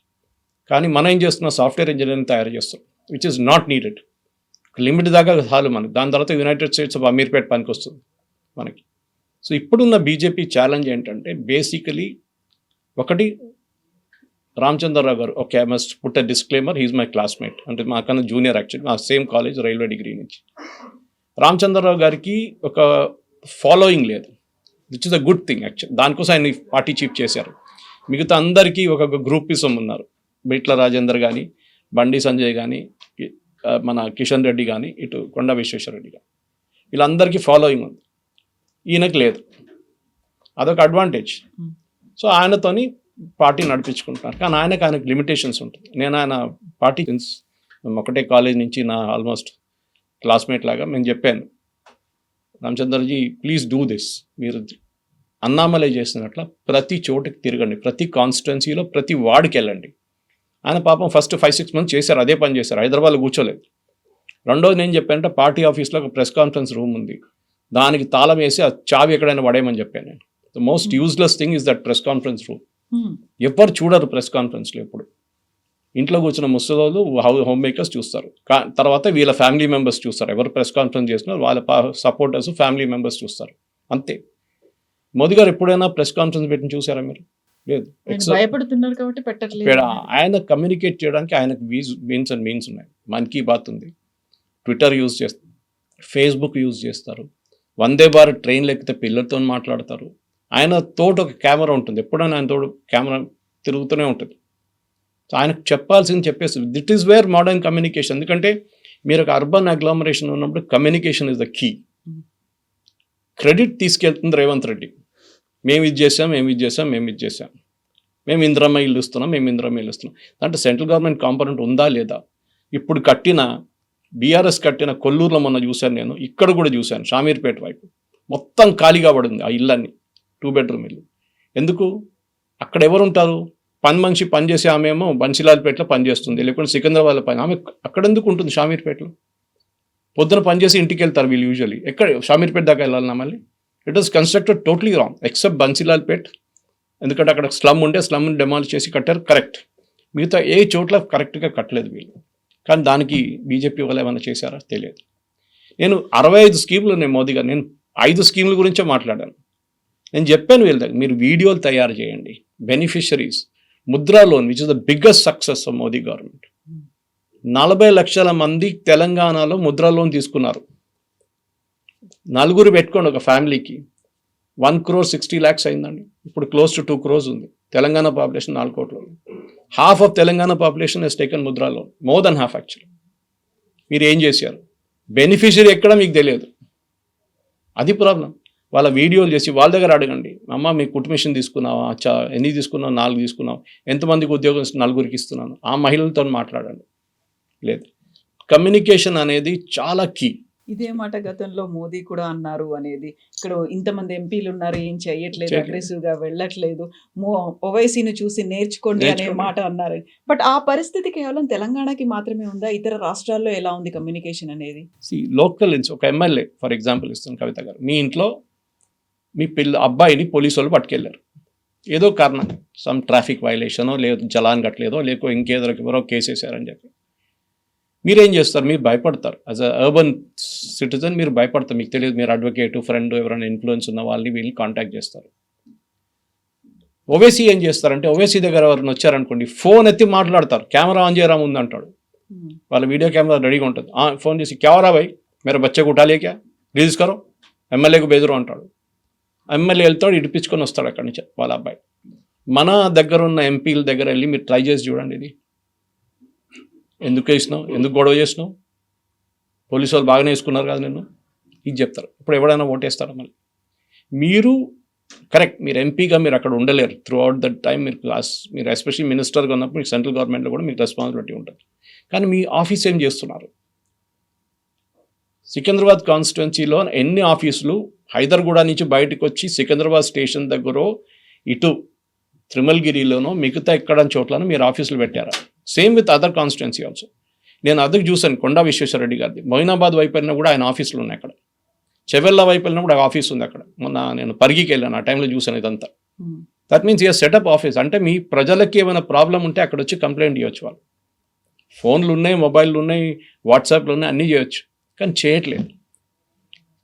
కానీ మనం ఏం చేస్తున్నాం? సాఫ్ట్వేర్ ఇంజనీరింగ్ తయారు చేస్తాం, which is not needed. Limit దాకా చాలు మనకి. దాని తర్వాత యునైటెడ్ స్టేట్స్ ఆఫ్ అమీర్పేట్ పనికి వస్తుంది మనకి. సో ఇప్పుడున్న బీజేపీ ఛాలెంజ్ ఏంటంటే బేసికలీ ఒకటి, రామచంద్రరావు గారు, okay I must put a disclaimer, he is my classmate, అంటే మాకన్నా జూనియర్ యాక్చువల్లీ, మా సేమ్ కాలేజ్ రైల్వే డిగ్రీ నుంచి. రామచంద్రరావు గారికి ఒక ఫాలోయింగ్ లేదు, which is a good thing actual. దానికోసం ఆయన పార్టీ చీఫ్ చేశారు. మిగతా అందరికీ ఒక గ్రూపిజం ఉన్నారు. బిట్ల రాజేందర్ కానీ, బండి సంజయ్ కానీ, మన కిషన్ రెడ్డి కానీ, ఇటు కొండా విశ్వేశ్వరరెడ్డి కానీ, వీళ్ళందరికీ ఫాలోయింగ్ ఉంది, ఈయనకు లేదు. అదొక అడ్వాంటేజ్. సో ఆయనతోని పార్టీ నడిపించుకుంటున్నారు. కానీ ఆయనకు లిమిటేషన్స్ ఉంటుంది. నేను ఆయన పార్టీ మేము ఒకటే కాలేజ్ నుంచి నా ఆల్మోస్ట్ క్లాస్మేట్ లాగా నేను చెప్పాను, రామచంద్రజీ ప్లీజ్ డూ దిస్. మీరు అన్నామలై చేసినట్ల ప్రతి చోటుకి తిరగండి, ప్రతి కాన్స్టిట్యున్సీలో ప్రతి వార్డుకి వెళ్ళండి. ఆయన పాపం ఫస్ట్ 5-6 మంత్స్ చేశారు, అదే పని చేశారు, హైదరాబాద్లో కూర్చోలేదు. రెండోది నేను చెప్పానంటే పార్టీ ఆఫీస్లో ఒక ప్రెస్ కాన్ఫరెన్స్ రూమ్ ఉంది, దానికి తాళం వేసి ఆ చావి ఎక్కడైనా పడేయమని చెప్పాను నేను. The most useless thing is that press conference room. ఎవరు చూడరు ప్రెస్ కాన్ఫరెన్స్లో. ఎప్పుడు ఇంట్లో కూర్చున్న ముసలోళ్ళు హోమ్ మేకర్స్ చూస్తారు, తర్వాత వీళ్ళ ఫ్యామిలీ మెంబర్స్ చూస్తారు. ఎవరు ప్రెస్ కాన్ఫరెన్స్ చేస్తున్నారు వాళ్ళ సపోర్టర్స్ ఫ్యామిలీ మెంబర్స్ చూస్తారు, అంతే. మోదీ గారు ఎప్పుడైనా ప్రెస్ కాన్ఫరెన్స్ పెట్టి చూసారా మీరు? లేదు. భయపడుతున్నారు కాబట్టి పెట్టట్లేదు. ఆయన కమ్యూనికేట్ చేయడానికి ఆయనకు మీన్స్ అండ్ మీన్స్ ఉన్నాయి. మన్ కీ బాత్ ఉంది, ట్విట్టర్ యూజ్ చేస్తారు, ఫేస్బుక్ యూజ్ చేస్తారు, వందే భారత్ ట్రైన్లు ఎక్కితే పిల్లలతో మాట్లాడతారు. ఆయన తోట ఒక కెమెరా ఉంటుంది, ఎప్పుడైనా ఆయన తోడు కెమెరా తిరుగుతూనే ఉంటుంది. సో ఆయనకు చెప్పాల్సింది చెప్పేస్తుంది. That is where modern communication. ఎందుకంటే మీరు ఒక అర్బన్ అగ్లామరేషన్ ఉన్నప్పుడు communication is the key. Credit తీసుకెళ్తుంది రేవంత్ రెడ్డి. మేము ఇది చేసాం, మేము ఇది చేసాం, మేము ఇది చేసాం, మేము ఇందిరమ్మ ఇల్లు ఇస్తున్నాం, మేము ఇందిరమ్మ ఇల్లు ఇస్తున్నాం. దాంట్లో సెంట్రల్ గవర్నమెంట్ కాంపోనెంట్ ఉందా లేదా? ఇప్పుడు బీఆర్ఎస్ కట్టిన కొల్లూరులో మొన్న చూశాను నేను, ఇక్కడ కూడా చూశాను, షామీర్పేట వైపు మొత్తం ఖాళీగా పడింది ఆ ఇళ్ళన్నీ, 2 బెడ్రూమ్ ఇల్లు. ఎందుకు? అక్కడ ఎవరు ఉంటారు? పని మనిషి పనిచేసే ఆమె ఏమో బన్సీలాల్పేటలో పనిచేస్తుంది, లేకుంటే సికింద్రాబాద్లో పని. ఆమె అక్కడ ఎందుకు ఉంటుంది షామీర్పేటలో? పొద్దున పనిచేసి ఇంటికి వెళ్తారు వీళ్ళు యూజువల్లీ. ఎక్కడ షామీర్పేట దాకా వెళ్ళాలన్నా మళ్ళీ? It was constructed totally wrong except Bansilalpet, ఎందుకంటే అక్కడ స్లమ్ ఉంటే స్లమ్ని డెమాలిష్ చేసి కట్టారు, కరెక్ట్. మిగతా ఏ చోట్ల కరెక్ట్గా కట్టలేదు వీళ్ళు. కానీ దానికి బీజేపీ వాళ్ళు ఏమైనా చేశారా? తెలియదు. నేను 65 స్కీములు ఉన్నాయి మోదీ గారు, నేను 5 స్కీముల గురించే మాట్లాడాను. నేను చెప్పాను వీళ్ళ దగ్గర, మీరు వీడియోలు తయారు చేయండి. Beneficiaries Mudra loan which is the biggest success of Modi government. 40 లక్షల మంది తెలంగాణలో ముద్రా లోన్ తీసుకున్నారు. 4 పెట్టుకోండి ఒక ఫ్యామిలీకి, 1,60,00,000 అయిందండి. ఇప్పుడు క్లోజ్ టు 2 crores ఉంది. తెలంగాణ పాపులేషన్ 4 కోట్లు. Half of Telangana population has taken Mudra loan, more than half actually. మీరు ఏం చేశారు? బెనిఫిషరీ ఎక్కడ మీకు తెలియదు, అది ప్రాబ్లం. వాళ్ళ వీడియోలు చేసి వాళ్ళ దగ్గర అడగండి, అమ్మ మీ కుటుంబిషన్ తీసుకున్నావా, ఎన్ని తీసుకున్నావు? 4 తీసుకున్నావు. ఎంతమందికి ఉద్యోగం 4 ఇస్తున్నాను, ఆ మహిళలతో మాట్లాడండి. లేదు, కమ్యూనికేషన్ అనేది చాలా కీ. ఇదే మాట గతంలో మోదీ కూడా అన్నారు అనేది. ఇక్కడ ఇంతమంది ఎంపీలు ఉన్నారు, ఏం చేయట్లేదు, అగ్రెసివ్ గా వెళ్ళట్లేదు, ఓవైసీని చూసి నేర్చుకోండి అనే మాట అన్నారు. బట్ ఆ పరిస్థితి కేవలం తెలంగాణకి మాత్రమే ఉందా? ఇతర రాష్ట్రాల్లో ఎలా ఉంది కమ్యూనికేషన్ అనేది? లోకల్ ఒక ఎమ్మెల్యే ఫర్ ఎగ్జాంపుల్ ఇస్తాను, కవిత గారు, మీ ఇంట్లో మీ అబ్బాయిని పోలీసు వాళ్ళు పట్టుకెళ్ళారు, ఏదో కారణం, సమ్ ట్రాఫిక్ వైలేషనో, లేదు జలాన్ కట్టలేదో, లేకో ఇంకేదో కేసు వేసారని చెప్పి మీరేం చేస్తారు? మీరు భయపడతారు. యాజ్ అ అర్బన్ సిటిజన్ మీరు భయపడతారు. మీకు తెలియదు, మీరు అడ్వకేట్, ఫ్రెండ్, ఎవరైనా ఇన్ఫ్లుయెన్స్ ఉన్న వాళ్ళని వీళ్ళని కాంటాక్ట్ చేస్తారు. ఓవైసీ ఏం చేస్తారంటే, ఓవైసీ దగ్గర ఎవరైనా వచ్చారనుకోండి, ఫోన్ ఎత్తి మాట్లాడతారు, కెమెరా ఆన్ చేయరా ముందు అంటాడు. వాళ్ళ వీడియో కెమెరా రెడీగా ఉంటుంది. ఫోన్ చేసి కెమెరా భాయ్ మేర బచ్చకు ఉఠాలే క్యా, రిలీజ్ కరో, ఎమ్మెల్యేకు బెదరు అంటాడు. ఎమ్మెల్యే వెళ్తాడు, ఇడిపించుకొని వస్తాడు అక్కడి నుంచి వాళ్ళ అబ్బాయి. మన దగ్గర ఉన్న ఎంపీల దగ్గర వెళ్ళి మీరు ట్రై చేసి చూడండి, ఇది ఎందుకు వేసినావు, ఎందుకు గొడవ చేసినావు, పోలీసు వాళ్ళు బాగానే వేసుకున్నారు కదా నిన్ను, ఇది చెప్తారు. ఇప్పుడు ఎవడైనా ఓటేస్తారా? మళ్ళీ మీరు కరెక్ట్, మీరు ఎంపీగా మీరు అక్కడ ఉండలేరు త్రూ అవుట్ దట్ టైం. మీరు ఎస్పెషల్లీ మినిస్టర్గా ఉన్నప్పుడు మీకు సెంట్రల్ గవర్నమెంట్లో కూడా మీకు రెస్పాన్సిబిలిటీ ఉంటుంది. కానీ మీ ఆఫీస్ ఏం చేస్తున్నారు? సికింద్రాబాద్ కాన్స్టిట్యున్సీలో ఎన్ని ఆఫీసులు హైదర్గూడ నుంచి బయటకు వచ్చి సికింద్రాబాద్ స్టేషన్ దగ్గర ఇటు త్రిమల్గిరిలోనో మిగతా ఎక్కడ చోట్లను మీరు ఆఫీసులు పెట్టారా? Same with other constituency also. నేను అద్దెకు చూశాను కొండా విశ్వేశ్వరరెడ్డి గారిది. మొయినాబాద్ వైపు వెళ్ళినా కూడా ఆయన ఆఫీసులు ఉన్నాయి అక్కడ. చెవెళ్ళ వైపు వెళ్ళినా కూడా ఆఫీస్ ఉంది అక్కడ. మొన్న నేను పరిగికి వెళ్ళాను, ఆ టైంలో చూశాను ఇదంతా. That means year setup office. అంటే మీ ప్రజలకి ఏమైనా ప్రాబ్లం ఉంటే అక్కడ వచ్చి కంప్లైంట్ చేయొచ్చు. వాళ్ళు ఫోన్లు ఉన్నాయి, మొబైల్లు ఉన్నాయి, వాట్సాప్లు ఉన్నాయి, అన్నీ చేయొచ్చు. కానీ చేయట్లేదు.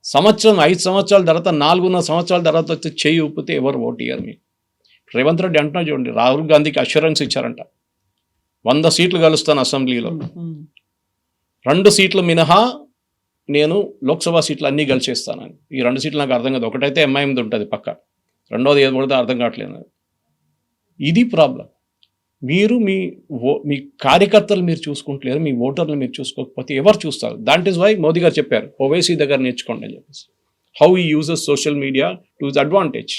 5 సంవత్సరాల తర్వాత 4.5 సంవత్సరాల తర్వాత వచ్చి చేయి ఊపితే ఎవరు ఓటు ఇయ్యరు మీకు. రేవంత్ రెడ్డి అంటున్నా చూడండి, రాహుల్ గాంధీకి అష్యూరెన్స్ ఇచ్చారంట 100 సీట్లు గెలుస్తాను అసెంబ్లీలో, 2 సీట్లు మినహా నేను లోక్సభ సీట్లు అన్నీ గెలిచేస్తానని. ఈ 2 సీట్లు నాకు అర్థం కాదు. ఒకటైతే ఎంఐఎంది ఉంటుంది పక్క, రెండోది ఏది పడితే అర్థం కావట్లేదు. ఇది ప్రాబ్లం. మీరు మీ కార్యకర్తలు మీరు చూసుకుంటలేరు, మీ ఓటర్లు మీరు చూసుకోకపోతే ఎవరు చూస్తారు? దాట్ ఈస్ వై మోదీ గారు చెప్పారు ఓవైసీ దగ్గర నేర్చుకోండి అని చెప్పేసి. హౌ ఈ uses social media to his advantage.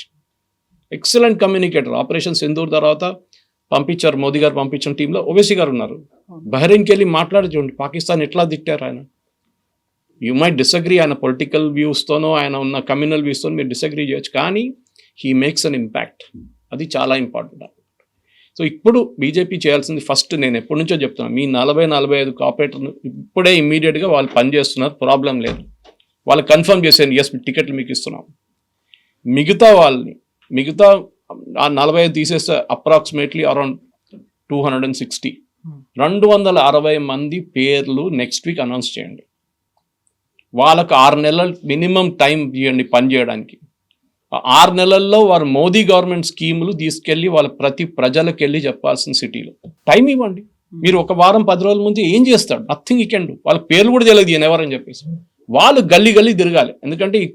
Excellent communicator. Operation Sindoor తర్వాత పంపించారు, మోదీ గారు పంపించిన టీంలో ఓవైసీ గారు ఉన్నారు. బహ్రెయిన్కి వెళ్ళి మాట్లాడి చూడండి పాకిస్తాన్ ఎట్లా తిట్టారు ఆయన. యూ మైట్ డిసగ్రీ, ఆయన పొలిటికల్ వ్యూస్తోనో ఆయన ఉన్న కమ్యూనల్ వ్యూస్తోనో మీరు డిసగ్రీ చేయొచ్చు, కానీ హీ మేక్స్ అన్ ఇంపాక్ట్. అది చాలా ఇంపార్టెంట్. సో ఇప్పుడు బీజేపీ చేయాల్సింది ఫస్ట్, నేను ఎప్పటి నుంచో చెప్తున్నాను, మీ 40-45 కార్పొరేటర్లు ఇప్పుడే ఇమ్మీడియట్గా వాళ్ళు పనిచేస్తున్నారు, ప్రాబ్లం లేదు. వాళ్ళు కన్ఫర్మ్ చేశాను, ఎస్ టికెట్లు మీకు ఇస్తున్నాం. మిగతా ఆ 45 తీసేస్తే అప్రాక్సిమేట్లీ అరౌండ్ 260, 260 మంది పేర్లు నెక్స్ట్ వీక్ అనౌన్స్ చేయండి. వాళ్ళకు 6 నెలలు మినిమం టైం ఇవ్వండి పని చేయడానికి. 6 నెలల్లో వారు మోదీ గవర్నమెంట్ స్కీములు తీసుకెళ్లి వాళ్ళ ప్రతి ప్రజలకు వెళ్ళి చెప్పాల్సిన సిటీలో టైం ఇవ్వండి. మీరు ఒక వారం 10 రోజుల ముందు ఏం చేస్తాడు? Nothing you can do. వాళ్ళ పేర్లు కూడా తెలియదు ఈయన ఎవరని చెప్పేసి. వాళ్ళు గల్లీ తిరగాలి. ఎందుకంటే ఈ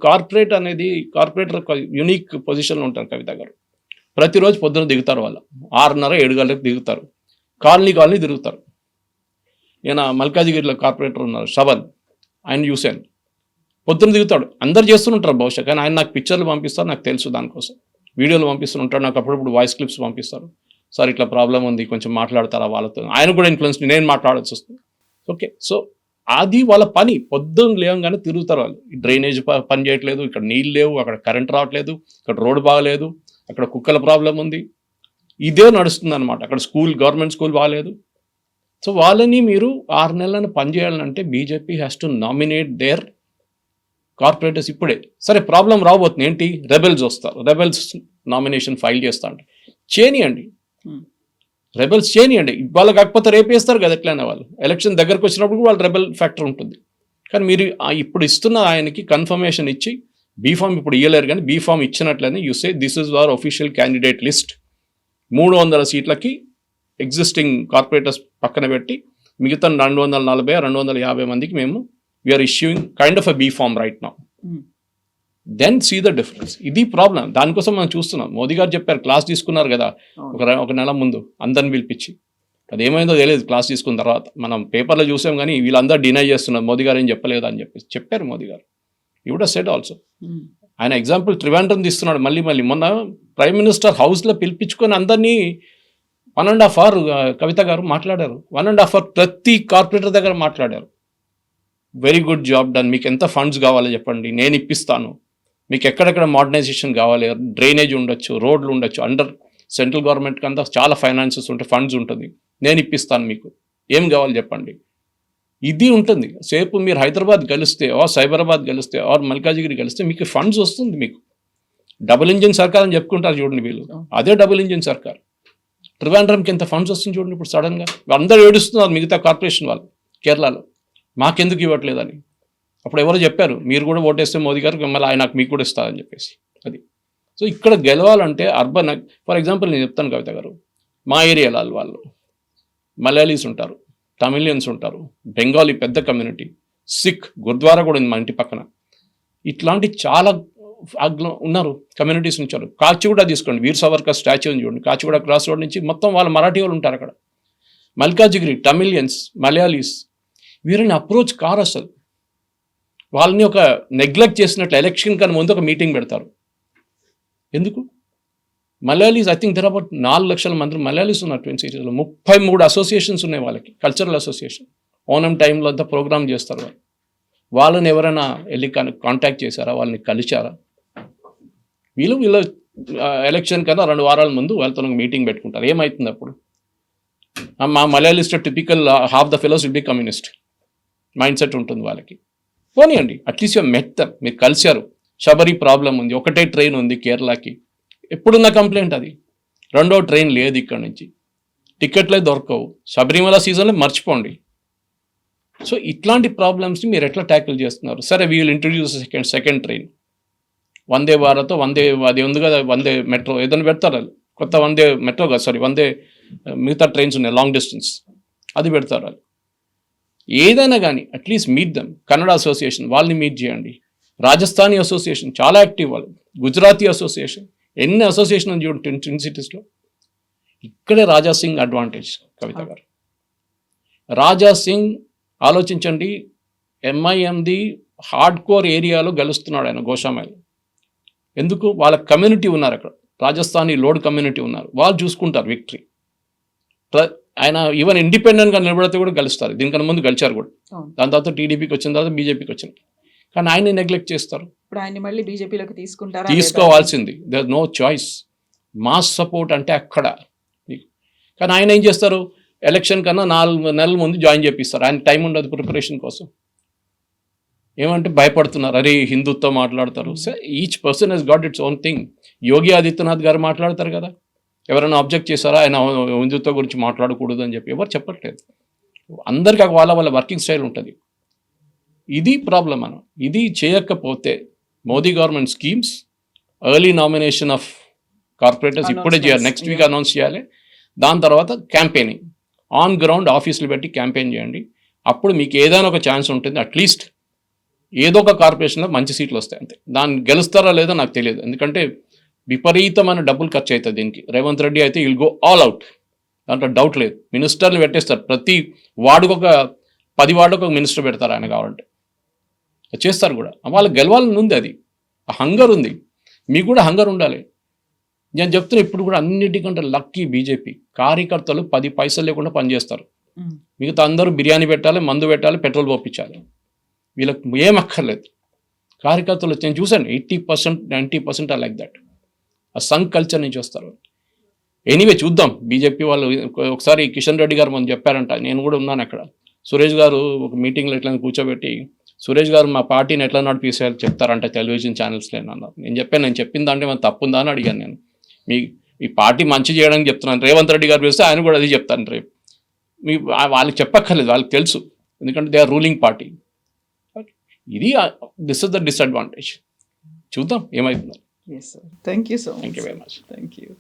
కార్పొరేటర్ యూనిక్ పొజిషన్లో ఉంటారు. కవిత గారు ప్రతిరోజు పొద్దున దిగుతారు, వాళ్ళు 6:30-7 గంటలకు దిగుతారు, కాలనీ తిరుగుతారు. ఈయన మల్కాజిగిరిలో కార్పొరేటర్ ఉన్నారు శ్రవణ్, ఆయన చూశాను, పొద్దున దిగుతాడు. అందరు చేస్తుంటారు బహుశా, కానీ ఆయన నాకు పిక్చర్లు పంపిస్తారు, నాకు తెలుసు దానికోసం. వీడియోలు పంపిస్తుంటాడు, నాకు అప్పుడప్పుడు వాయిస్ క్లిప్స్ పంపిస్తారు. సార్ ఇట్లా ప్రాబ్లం ఉంది, కొంచెం మాట్లాడతారా వాళ్ళతో. ఆయన కూడా ఇన్ఫ్లుయెన్స్, నేను మాట్లాడాల్సి వస్తుంది. ఓకే, సో అది వాళ్ళ పని. పొద్దున్న లేవగానే తిరుగుతారు వాళ్ళు. డ్రైనేజ్ పని చేయట్లేదు, ఇక్కడ నీళ్ళు లేవు, అక్కడ కరెంట్ రావట్లేదు, ఇక్కడ రోడ్డు బాగలేదు, అక్కడ కుక్కల ప్రాబ్లం ఉంది, ఇదే నడుస్తుంది అనమాట. అక్కడ గవర్నమెంట్ స్కూల్ బాగాలేదు. సో వాళ్ళని మీరు 6 నెలలను పనిచేయాలంటే BJP has to nominate their corporators ఇప్పుడే. సరే ప్రాబ్లం రాబోతుంది ఏంటి? రెబెల్స్ వస్తారు, రెబెల్స్ నామినేషన్ ఫైల్ చేస్తా అంటే చేయనియండి, రెబెల్స్ చేయనియండి. ఇవాళ కాకపోతే రేపేస్తారు కదా ఎట్లయినా. వాళ్ళు ఎలక్షన్ దగ్గరకు వచ్చినప్పుడు వాళ్ళు రెబెల్ ఫ్యాక్టర్ ఉంటుంది. కానీ మీరు ఇప్పుడు ఇస్తున్న ఆయనకి కన్ఫర్మేషన్ ఇచ్చి బీఫామ్ ఇప్పుడు ఇవ్వలేరు, కానీ బీఫామ్ ఇచ్చినట్లనే you say this is our official candidate list. 300 సీట్లకి ఎగ్జిస్టింగ్ కార్పొరేటర్స్ పక్కన పెట్టి మిగతా 240-250 మందికి మేము we are issuing kind of a B form right now. Then see the difference. ఇది ప్రాబ్లం. దానికోసం మనం చూస్తున్నాం. మోదీ గారు చెప్పారు, క్లాస్ తీసుకున్నారు కదా ఒక నెల ముందు అందరిని పిలిపించి. అదేమైందో తెలియదు క్లాస్ తీసుకున్న తర్వాత. మనం పేపర్లో చూసాం, కానీ వీళ్ళందరూ డినై చేస్తున్నారు, మోదీ గారు ఏం చెప్పలేదు అని చెప్పేసి చెప్పారు మోదీ గారు. You would have said also. ఆయన ఎగ్జాంపుల్ ట్రివాండ్రం తీస్తున్నాడు మళ్ళీ. మొన్న ప్రైమ్ మినిస్టర్ హౌస్లో పిలిపించుకొని అందరినీ 1.5 hour కవిత గారు మాట్లాడారు. 1.5 hour ప్రతి కార్పొరేటర్ దగ్గర మాట్లాడారు. వెరీ గుడ్ జాబ్ డన్, మీకు ఎంత ఫండ్స్ కావాలో చెప్పండి, నేను ఇప్పిస్తాను. మీకు ఎక్కడెక్కడ మోడర్నైజేషన్ కావాలి, డ్రైనేజ్ ఉండొచ్చు, రోడ్లు ఉండొచ్చు, అండర్ సెంట్రల్ గవర్నమెంట్ కంతా చాలా ఫైనాన్సెస్ ఉంటాయి, ఫండ్స్ ఉంటుంది, నేను ఇప్పిస్తాను, మీకు ఏం కావాలి చెప్పండి. ఇది ఉంటుంది. సేపు మీరు హైదరాబాద్ గెలిస్తే సైబరాబాద్ గెలిస్తే మల్కాజిగిరి గెలిస్తే మీకు ఫండ్స్ వస్తుంది. మీకు డబుల్ ఇంజిన్ సర్కార్ అని చెప్పుకుంటారు చూడండి వీళ్ళు, అదే డబుల్ ఇంజిన్ సర్కార్. ట్రివాండ్రంకి ఎంత ఫండ్స్ వస్తుంది చూడండి ఇప్పుడు సడన్గా. అందరూ ఏడుస్తున్నారు మిగతా కార్పొరేషన్ వాళ్ళు కేరళలో, మాకెందుకు ఇవ్వట్లేదని. అప్పుడు ఎవరో చెప్పారు, మీరు కూడా ఓటేస్తే మోదీ గారు మళ్ళీ ఆయన మీకు కూడా ఇస్తారని చెప్పేసి. అది సో ఇక్కడ గెలవాలంటే అర్బన్. ఫర్ ఎగ్జాంపుల్ నేను చెప్తాను కవిత గారు, మా ఏరియాలో వాళ్ళు మలయాళీస్ ఉంటారు, తమిళియన్స్ ఉంటారు, బెంగాలీ పెద్ద కమ్యూనిటీ, సిక్ గురుద్వారా కూడా ఉంది మా ఇంటి పక్కన. ఇట్లాంటి చాలా ఉన్నారు కమ్యూనిటీస్ నుంచి. కాచిగూడ తీసుకోండి, వీర్ సావర్కర్ స్టాచ్యూ ఉంది చూడండి, కాచిగూడ క్రాస్ రోడ్ నుంచి మొత్తం వాళ్ళ మరాఠీ వాళ్ళు ఉంటారు అక్కడ. మల్కాజిగిరి టమిలియన్స్, మలయాళీస్, వీరిని అప్రోచ్ కారు అసలు. వాళ్ళని ఒక నెగ్లెక్ట్ చేసినట్లు ఎలక్షన్ కన్నా ముందు ఒక మీటింగ్ పెడతారు. ఎందుకు? Malayalis I think there about 4 లక్షల మంది మలయాళీస్ ఉన్నారు ట్విన్ సిటీస్లో. 33 అసోసియేషన్స్ ఉన్నాయి వాళ్ళకి, కల్చరల్ అసోసియేషన్. ఓనం టైంలో అంతా ప్రోగ్రామ్ చేస్తారు. వాళ్ళని ఎవరైనా వెళ్ళి కాంటాక్ట్ చేశారా, వాళ్ళని కలిశారా? వీళ్ళ ఎలక్షన్ కన్నా 2 వారాల ముందు వాళ్ళతో మీటింగ్ పెట్టుకుంటారు. ఏమవుతుంది అప్పుడు? మా Malayalis typical half the fellows will be communist mind set ఉంటుంది వాళ్ళకి. పోనీయండి, అట్లీస్ట్ మెత్తం మీరు కలిశారు. శబరి ప్రాబ్లం ఉంది, ఒకటే ట్రైన్ ఉంది కేరళకి, ఎప్పుడున్న కంప్లైంట్ అది. రెండో ట్రైన్ లేదు ఇక్కడ నుంచి, టికెట్లే దొరకవు, శబరిమల సీజన్లో మర్చిపోండి. సో ఇట్లాంటి ప్రాబ్లమ్స్ని మీరు ఎట్లా ట్యాకిల్ చేస్తున్నారు? సరే, we will introduce second train, Vande Bharat, అది ఉంది కదా, వందే మెట్రో ఏదైనా పెడతారు. వాళ్ళు కొత్త వందే మెట్రో కాదు, సారీ, వందే మిగతా ట్రైన్స్ ఉన్నాయి లాంగ్ డిస్టెన్స్, అది పెడతారు. వాళ్ళు ఏదైనా కానీ at least meet dum. Kannada association వాళ్ళని మీట్ చేయండి. రాజస్థానీ అసోసియేషన్ చాలా యాక్టివ్ వాళ్ళు, గుజరాతీ అసోసియేషన్, ఎన్ని అసోసియేషన్ ఉంది చూడండి ట్విన్ సిటీస్లో. ఇక్కడే రాజా సింగ్ అడ్వాంటేజ్. కవిత గారు, రాజా సింగ్ ఆలోచించండి, ఎంఐఎంది హార్డ్ కోర్ ఏరియాలో గెలుస్తున్నాడు ఆయన గోషామైల్. ఎందుకు? వాళ్ళ కమ్యూనిటీ ఉన్నారు అక్కడ, రాజస్థానీ లోడ్ కమ్యూనిటీ ఉన్నారు, వాళ్ళు చూసుకుంటారు విక్టరీ. ఆయన ఈవెన్ ఇండిపెండెంట్గా నిలబడితే కూడా గెలుస్తారు. దీనికన్నా ముందు గెలిచారు కూడా. దాని తర్వాత టీడీపీకి వచ్చిన తర్వాత బీజేపీకి వచ్చింది. కానీ ఆయన్ని నెగ్లెక్ట్ చేస్తారు. ఇప్పుడు ఆయన మళ్ళీ బీజేపీలోకి తీసుకుంటారా? తీసుకోవాల్సింది, there no choice. Mass support అంటే అక్కడ. కానీ ఆయన ఏం చేస్తారు? ఎలక్షన్ కన్నా 4 నెలల ముందు జాయిన్ చేపిస్తారు. ఆయన టైం ఉండదు ప్రిపరేషన్ కోసం. ఏమంటే భయపడుతున్నారు, అరే హిందుత్వం మాట్లాడతారు. So each person has got its own thing. Yogi Adityanath గారు మాట్లాడతారు కదా, ఎవరైనా అబ్జెక్ట్ చేశారా ఆయన హిందుత్వం గురించి మాట్లాడకూడదు అని చెప్పి? ఎవరు చెప్పట్లేదు. అందరికీ వాళ్ళ వాళ్ళ వర్కింగ్ స్టైల్ ఉంటుంది. ఇది ప్రాబ్లం. మనం ఇది చేయకపోతే Modi government schemes, early nomination of corporators ఇప్పుడే చేయాలి, నెక్స్ట్ వీక్ అనౌన్స్ చేయాలి. దాని తర్వాత క్యాంపెయినింగ్ ఆన్ గ్రౌండ్, ఆఫీసులు పెట్టి క్యాంపెయిన్ చేయండి. అప్పుడు మీకు ఏదైనా ఒక ఛాన్స్ ఉంటుంది. అట్లీస్ట్ ఏదో ఒక కార్పొరేషన్లో మంచి సీట్లు వస్తాయి అంతే. దాన్ని గెలుస్తారా లేదో నాకు తెలియదు, ఎందుకంటే విపరీతమైన డబ్బులు ఖర్చు అవుతుంది దీనికి. రేవంత్ రెడ్డి అయితే విల్ గో ఆల్ అవుట్, దాంట్లో డౌట్ లేదు. మినిస్టర్లు పెట్టేస్తారు, ప్రతి వార్డుకు ఒక 10 వార్డుకు ఒక మినిస్టర్ పెడతారు ఆయన కావాలంటే, చేస్తారు కూడా. వాళ్ళకి గెలవాలని ఉంది, అది హంగర్ ఉంది. మీకు కూడా హంగర్ ఉండాలి. నేను చెప్తున్నా, ఇప్పుడు కూడా అన్నిటికంటే లక్కీ బీజేపీ కార్యకర్తలు 10 పైసలు లేకుండా పనిచేస్తారు. మిగతా అందరూ బిర్యానీ పెట్టాలి, మందు పెట్టాలి, పెట్రోల్ పోపించాలి. వీళ్ళకి ఏం అక్కర్లేదు. కార్యకర్తలు నేను చూశాను, 80% 90% ఆర్ లైక్ దట్. ఆ సంఘ్ కల్చర్ నుంచి వస్తారు. ఎనీవే చూద్దాం. బీజేపీ వాళ్ళు ఒకసారి కిషన్ రెడ్డి గారు మనం చెప్పారంట, నేను కూడా ఉన్నాను అక్కడ. సురేష్ గారు ఒక మీటింగ్లో ఎట్లా కూర్చోబెట్టి, సురేష్ గారు మా పార్టీని ఎట్లా నడిపిస్తారు చెప్తారంట టెలివిజన్ ఛానల్స్లో అన్నారు. నేను చెప్పిన దాంట్లో ఏమైనా తప్పుందా అని అడిగాను నేను. ఈ పార్టీ మంచి చేయడానికి చెప్తున్నాను. రేవంత్ రెడ్డి గారు పిలిస్తే ఆయన కూడా అది చెప్తాను రేపు. వాళ్ళకి చెప్పక్కర్లేదు, వాళ్ళకి తెలుసు, ఎందుకంటే దే ఆర్ రూలింగ్ పార్టీ. ఇది దిస్ ఇస్ ద డిసడ్వాంటేజ్. చూద్దాం ఏమవుతుందో. Yes, sir. Thank you so much. Thank you very much. Thank you.